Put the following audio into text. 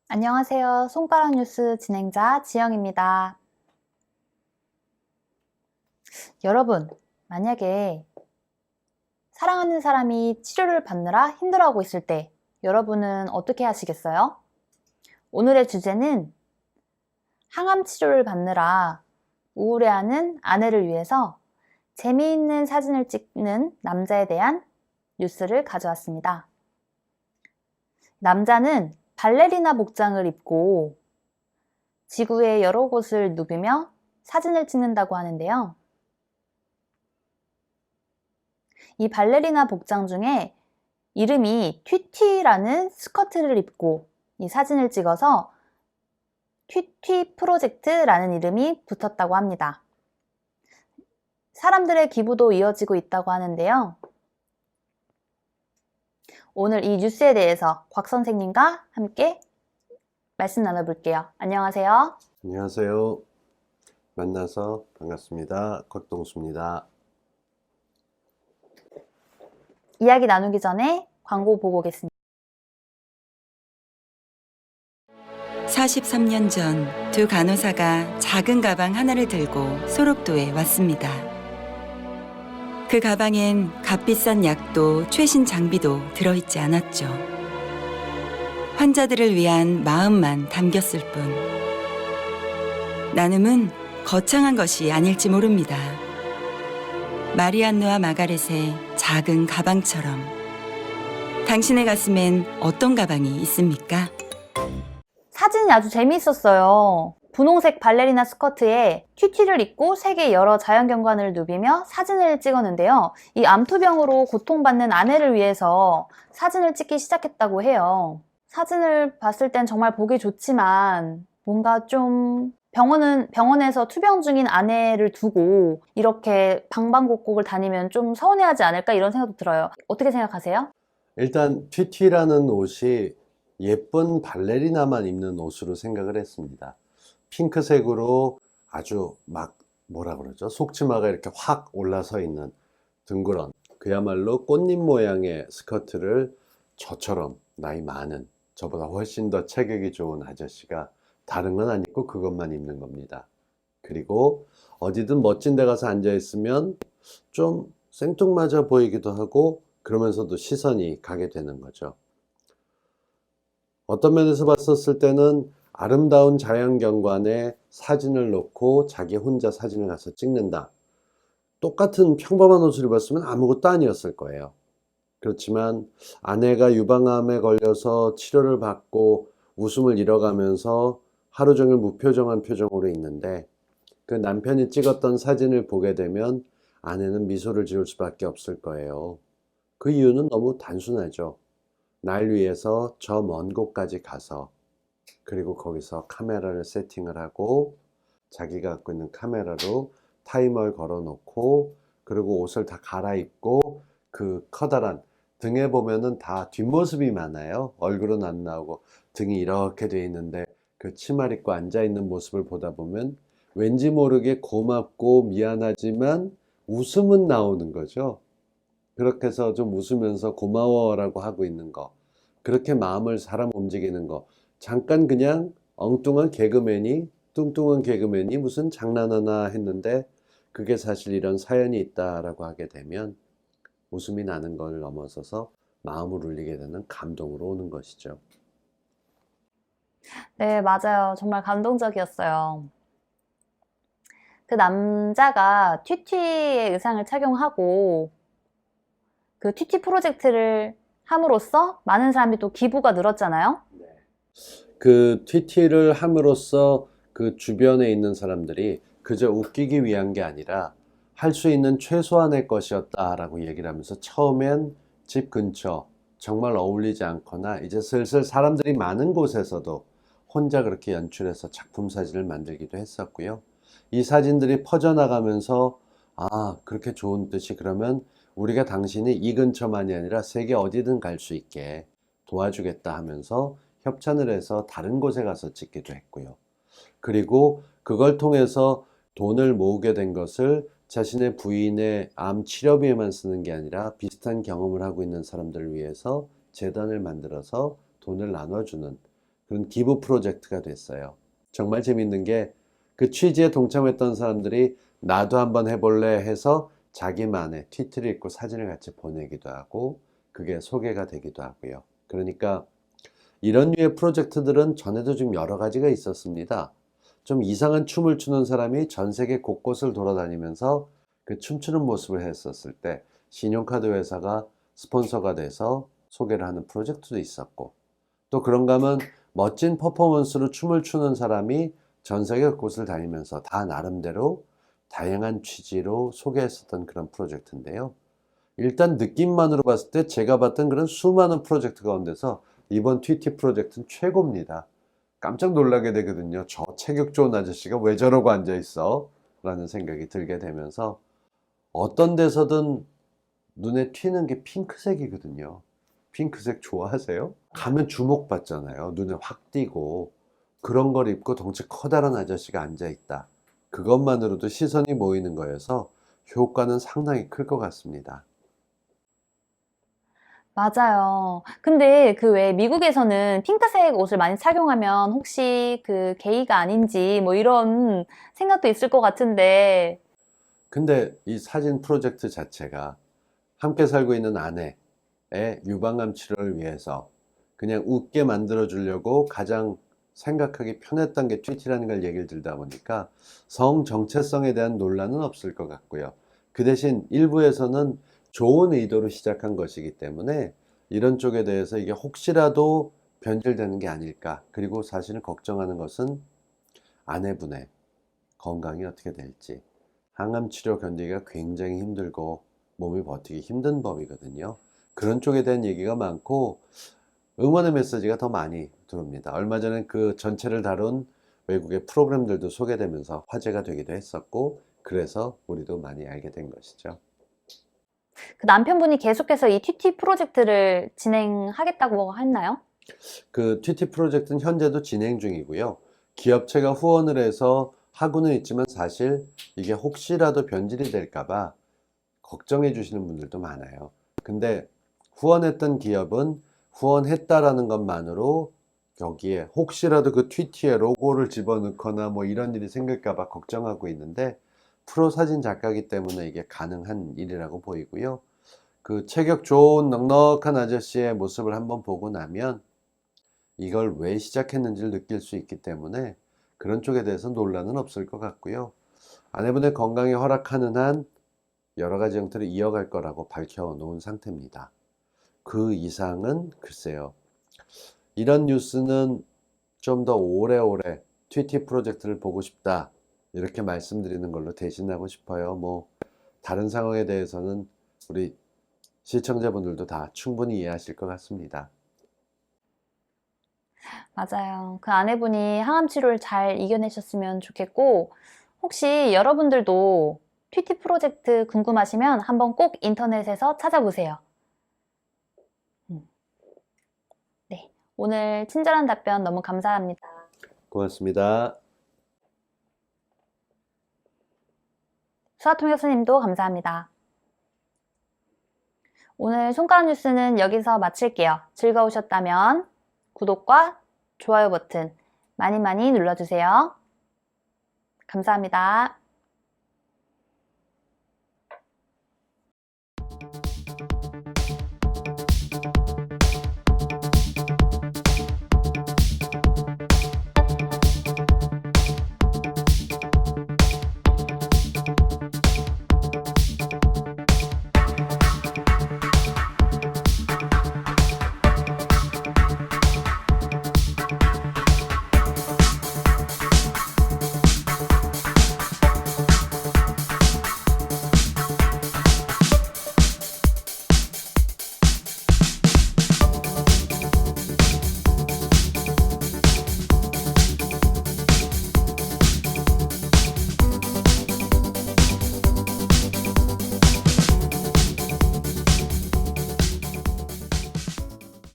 안녕하세요. 손가락 뉴스 진행자 지영입니다. 여러분, 만약에 사랑하는 사람이 치료를 받느라 힘들어하고 있을 때 여러분은 어떻게 하시겠어요? 오늘의 주제는 항암 치료를 받느라 우울해하는 아내를 위해서 재미있는 사진을 찍는 남자에 대한 뉴스를 가져왔습니다. 남자는 발레리나 복장을 입고 지구의 여러 곳을 누비며 사진을 찍는다고 하는데요. 이 발레리나 복장 중에 이름이 튀튀라는 스커트를 입고 이 사진을 찍어서 튀튀 프로젝트라는 이름이 붙었다고 합니다. 사람들의 기부도 이어지고 있다고 하는데요. 오늘 이 뉴스에 대해서 곽 선생님과 함께 말씀 나눠볼게요. 안녕하세요. 안녕하세요. 만나서 반갑습니다. 곽동수입니다. 이야기 나누기 전에 광고 보고 오겠습니다. 43년 전 두 간호사가 작은 가방 하나를 들고 소록도에 왔습니다. 그 가방엔 값비싼 약도 최신 장비도 들어있지 않았죠. 환자들을 위한 마음만 담겼을 뿐. 나눔은 거창한 것이 아닐지 모릅니다. 마리안느와 마가렛의 작은 가방처럼. 당신의 가슴엔 어떤 가방이 있습니까? 사진이 아주 재미있었어요. 분홍색 발레리나 스커트에 튀튀를 입고 세계 여러 자연경관을 누비며 사진을 찍었는데요. 이 암투병으로 고통받는 아내를 위해서 사진을 찍기 시작했다고 해요. 사진을 봤을 땐 정말 보기 좋지만 뭔가 좀 병원에서 투병 중인 아내를 두고 이렇게 방방곡곡을 다니면 좀 서운해하지 않을까 이런 생각도 들어요. 어떻게 생각하세요? 일단 튀튀라는 옷이 예쁜 발레리나만 입는 옷으로 생각을 했습니다. 핑크색으로 아주 막 뭐라 그러죠? 속치마가 이렇게 확 올라서 있는 둥그런 그야말로 꽃잎 모양의 스커트를 저처럼 나이 많은 저보다 훨씬 더 체격이 좋은 아저씨가 다른 건 안 입고 그것만 입는 겁니다. 그리고 어디든 멋진 데 가서 앉아 있으면 좀 생뚱맞아 보이기도 하고 그러면서도 시선이 가게 되는 거죠. 어떤 면에서 봤었을 때는 아름다운 자연경관에 사진을 놓고 자기 혼자 사진을 가서 찍는다. 똑같은 평범한 옷을 입었으면 아무것도 아니었을 거예요. 그렇지만 아내가 유방암에 걸려서 치료를 받고 웃음을 잃어가면서 하루 종일 무표정한 표정으로 있는데 그 남편이 찍었던 사진을 보게 되면 아내는 미소를 지을 수밖에 없을 거예요. 그 이유는 너무 단순하죠. 날 위해서 저 먼 곳까지 가서 그리고 거기서 카메라를 세팅을 하고 자기가 갖고 있는 카메라로 타이머를 걸어 놓고 그리고 옷을 다 갈아입고 그 커다란 등에 보면은 다 뒷모습이 많아요. 얼굴은 안 나오고 등이 이렇게 돼 있는데 그 치마를 입고 앉아 있는 모습을 보다 보면 왠지 모르게 고맙고 미안하지만 웃음은 나오는 거죠. 그렇게 해서 좀 웃으면서 고마워라고 하고 있는 거. 그렇게 마음을 사람 움직이는 거. 잠깐 그냥 엉뚱한 개그맨이 뚱뚱한 개그맨이 무슨 장난하나 했는데 그게 사실 이런 사연이 있다라고 하게 되면 웃음이 나는 걸 넘어서서 마음을 울리게 되는 감동으로 오는 것이죠. 네, 맞아요. 정말 감동적이었어요. 그 남자가 튀튀의 의상을 착용하고 그 튀튀 프로젝트를 함으로써 많은 사람이 또 기부가 늘었잖아요. 그 튀튀를 함으로써 그 주변에 있는 사람들이 그저 웃기기 위한 게 아니라 할 수 있는 최소한의 것이었다라고 얘기를 하면서 처음엔 집 근처 정말 어울리지 않거나 이제 슬슬 사람들이 많은 곳에서도 혼자 그렇게 연출해서 작품 사진을 만들기도 했었고요. 이 사진들이 퍼져나가면서 아, 그렇게 좋은 뜻이 그러면 우리가 당신이 이 근처만이 아니라 세계 어디든 갈 수 있게 도와주겠다 하면서 협찬을 해서 다른 곳에 가서 찍기도 했고요. 그리고 그걸 통해서 돈을 모으게 된 것을 자신의 부인의 암 치료비에만 쓰는 게 아니라 비슷한 경험을 하고 있는 사람들을 위해서 재단을 만들어서 돈을 나눠주는 그런 기부 프로젝트가 됐어요. 정말 재밌는 게 그 취지에 동참했던 사람들이 나도 한번 해볼래 해서 자기만의 트위트를 읽고 사진을 같이 보내기도 하고 그게 소개가 되기도 하고요. 그러니까 이런 류의 프로젝트들은 전에도 좀 여러 가지가 있었습니다. 좀 이상한 춤을 추는 사람이 전 세계 곳곳을 돌아다니면서 그 춤추는 모습을 했었을 때 신용카드 회사가 스폰서가 돼서 소개를 하는 프로젝트도 있었고, 또 그런가 하면 멋진 퍼포먼스로 춤을 추는 사람이 전 세계 곳을 다니면서 다 나름대로 다양한 취지로 소개했었던 그런 프로젝트인데요. 일단 느낌만으로 봤을 때 제가 봤던 그런 수많은 프로젝트 가운데서 이번 TT 프로젝트는 최고입니다. 깜짝 놀라게 되거든요. 저 체격 좋은 아저씨가 왜 저러고 앉아 있어? 라는 생각이 들게 되면서 어떤 데서든 눈에 튀는 게 핑크색이거든요. 핑크색 좋아하세요? 가면 주목받잖아요. 눈에 확 띄고 그런 걸 입고 덩치 커다란 아저씨가 앉아 있다. 그것만으로도 시선이 모이는 거여서 효과는 상당히 클 것 같습니다. 맞아요. 근데 그 왜 미국에서는 핑크색 옷을 많이 착용하면 혹시 그 게이가 아닌지 뭐 이런 생각도 있을 것 같은데, 근데 이 사진 프로젝트 자체가 함께 살고 있는 아내의 유방암 치료를 위해서 그냥 웃게 만들어 주려고 가장 생각하기 편했던 게 TT라는 걸 얘기를 들다 보니까 성 정체성에 대한 논란은 없을 것 같고요. 그 대신 일부에서는 좋은 의도로 시작한 것이기 때문에 이런 쪽에 대해서 이게 혹시라도 변질되는 게 아닐까. 그리고 사실은 걱정하는 것은 아내분의 건강이 어떻게 될지. 항암 치료 견디기가 굉장히 힘들고 몸이 버티기 힘든 법이거든요. 그런 쪽에 대한 얘기가 많고 응원의 메시지가 더 많이 들어옵니다. 얼마 전에 그 전체를 다룬 외국의 프로그램들도 소개되면서 화제가 되기도 했었고, 그래서 우리도 많이 알게 된 것이죠. 그 남편분이 계속해서 이 TT 프로젝트를 진행하겠다고 했나요? 그 TT 프로젝트는 현재도 진행 중이고요. 기업체가 후원을 해서 하고는 있지만 사실 이게 혹시라도 변질이 될까봐 걱정해 주시는 분들도 많아요. 근데 후원했던 기업은 후원했다라는 것만으로 여기에 혹시라도 그 TT에 로고를 집어넣거나 뭐 이런 일이 생길까봐 걱정하고 있는데 프로 사진 작가이기 때문에 이게 가능한 일이라고 보이고요. 그 체격 좋은 넉넉한 아저씨의 모습을 한번 보고 나면 이걸 왜 시작했는지를 느낄 수 있기 때문에 그런 쪽에 대해서 논란은 없을 것 같고요. 아내분의 건강이 허락하는 한 여러 가지 형태로 이어갈 거라고 밝혀놓은 상태입니다. 그 이상은 글쎄요. 이런 뉴스는 좀 더 오래오래 TT 프로젝트를 보고 싶다. 이렇게 말씀드리는 걸로 대신하고 싶어요. 뭐 다른 상황에 대해서는 우리 시청자분들도 다 충분히 이해하실 것 같습니다. 맞아요. 그 아내분이 항암 치료를 잘 이겨내셨으면 좋겠고, 혹시 여러분들도 TT 프로젝트 궁금하시면 한번 꼭 인터넷에서 찾아보세요. 네. 오늘 친절한 답변 너무 감사합니다. 고맙습니다. 수아통역사님도 감사합니다. 오늘 손가락 뉴스는 여기서 마칠게요. 즐거우셨다면 구독과 좋아요 버튼 많이 많이 눌러주세요. 감사합니다.